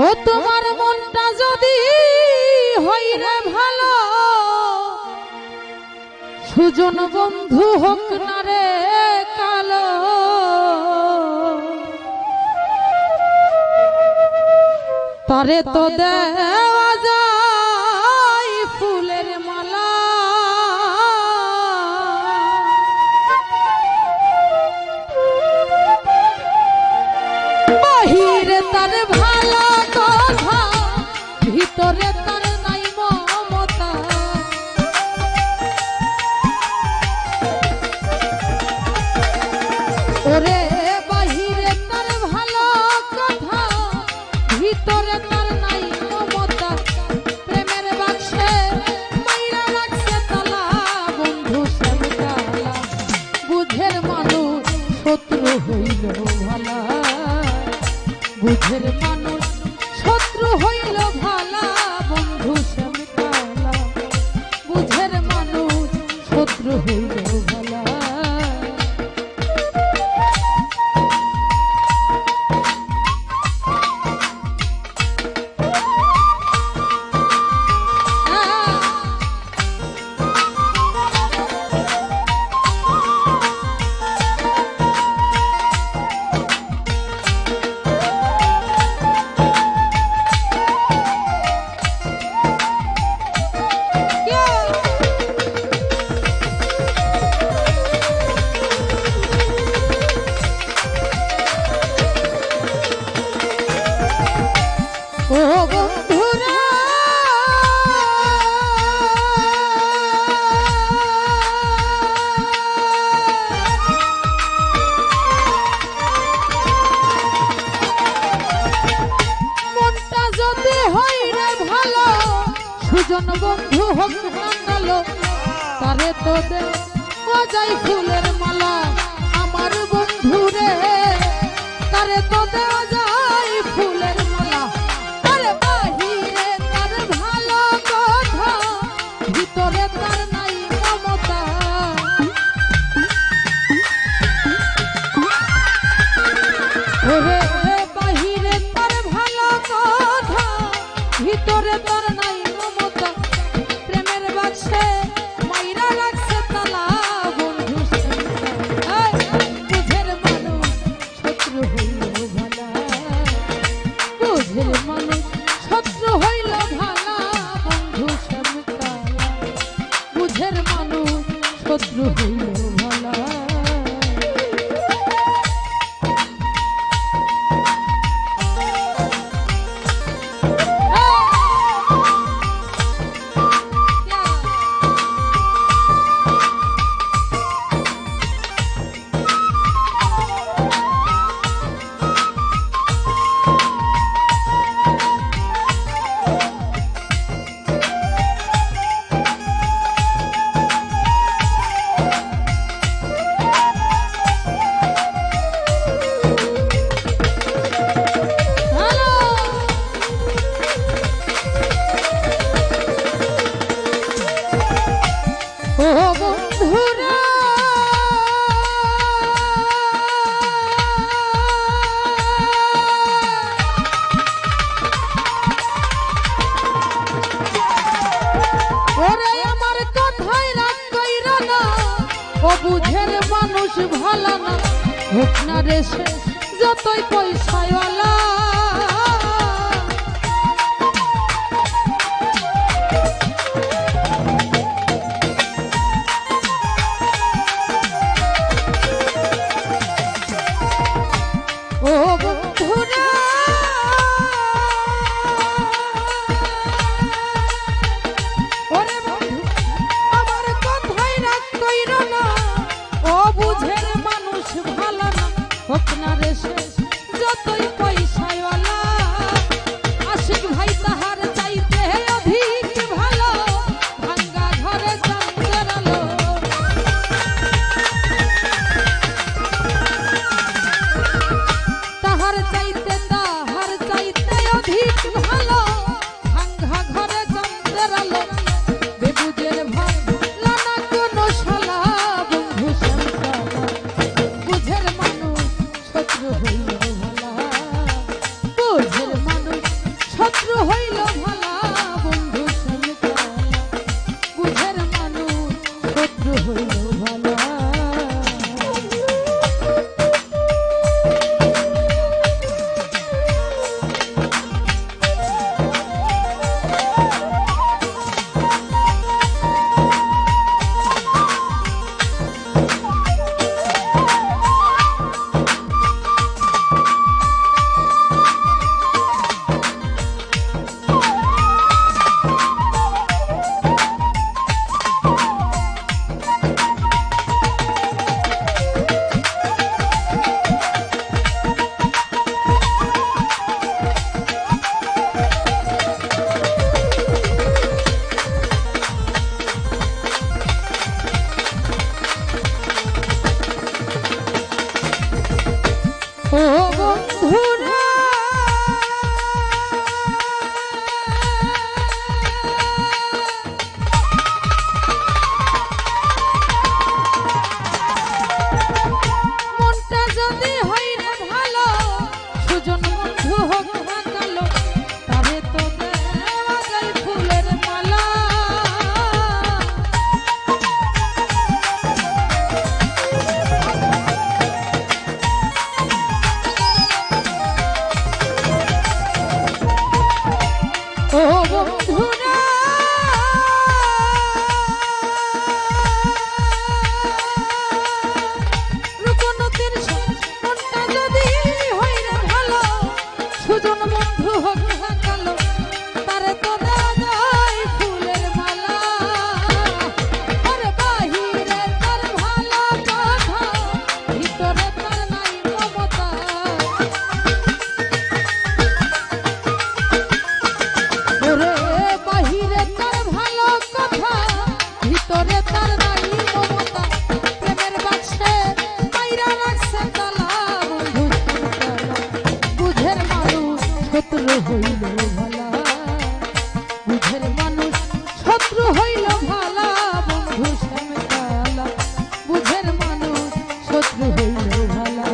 ও তোমার মনটা যদি হইরে ভালো, সুজন বন্ধু হোক না রে কালো। তারে তো দেওয়া যায় ফুলের মালা, বাহিরে তার ভালো কথা, ভিতরে তার নাই মমতা। ওরে বাহিরে তার ভালো কথা, ভিতরে তার নাই মমতা। প্রেমের বাক্সে মাইরা রাখছে তালা, বন্ধু শ্যামকালা। বুঝের মানুষ শত্রু হইল ভালা, বুঝের মানুষ শত্রু হইল ভালা, বন্ধু শ্যামকালা। বুঝের মানুষ শত্রু হইল ভালা। সুজন বন্ধু হোক কালো, তারে তো দেওয়া যায় ফুলের মালা। আমার বন্ধু রে, তারে তো দেওয়া যায় ফুলের মালা। আরে বাহিরে তার ভালো কথা, ভিতরে তার নাই মমতা। ওরে বাহিরে তার ভালো কথা, ভিতরে তার নাই মমতা। প্রেমের বাক্সে মাইরা রাখছে তালা, বন্ধু বুঝের মানুষ শত্রু হইল ভালা, বুঝের মানুষ শত্রু হইল ভালা, বন্ধু শ্যামকালা। বুঝের মানুষ শত্রু হইল ভালা। ও বুঝের মানুষ ভালো না, হোক না রে সে যতই পয়সাওয়ালা। ও বন্ধুরা, ওরে বন্ধু আমার কথাই রাগ কইর না। ও বুঝের মানুষ ভালো না, হোক না রে সে যতই পয়সা শত্রু হইল ভালা, বুঝের মানুষ শত্রু হইল ভালা, বন্ধু শ্যামকালা বুঝের মানুষ শত্রু হইল ভালা।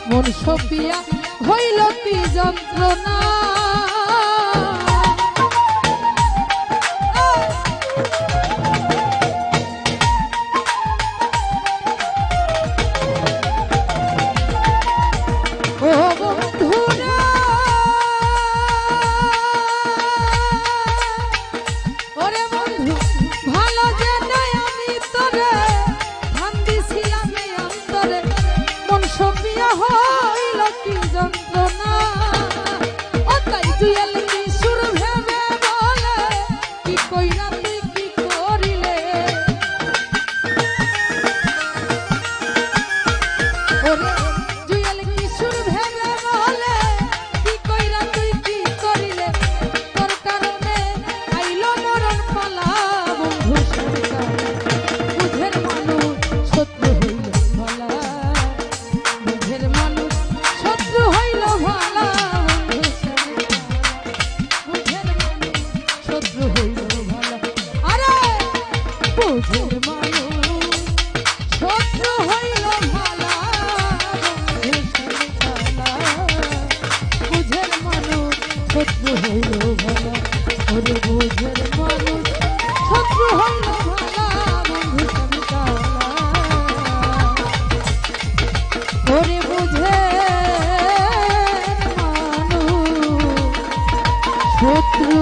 মন সপিয়া হইল কি যন্ত্রণা, ও বন্ধুরা ওরে বন্ধু ভালো যে নাই আমি তোরে ধান দিছিলাম অন্তরে, মন সপিয়া হইল কি যন্ত্রণা। ও তাই জুয়েল কি সুর ভেবে বলে কি কইরা তুই কি করিলে, ওরে জুয়েল কি সুর ভেবে বলে কি কইরা তুই কি করিলে, তোর কারণে আইলো মরণ পালা, বন্ধু সরকার বুঝের মানুষ শত্রু হইল ভালা, বুঝের মানুষ শত্রু হইল ভালা, বন্ধু বুঝের মানুষ শত্রু হইল ভালা। আরে বুঝের মানুষ শত্রু হইল ভালা, বুঝের মানুষ শত্রু হইল ভালা, ওরে বুঝের মানুষ শত্রু হইল ভালা, বন্ধু শ্যামকালা ওরে বুঝের মানুষ শত্রু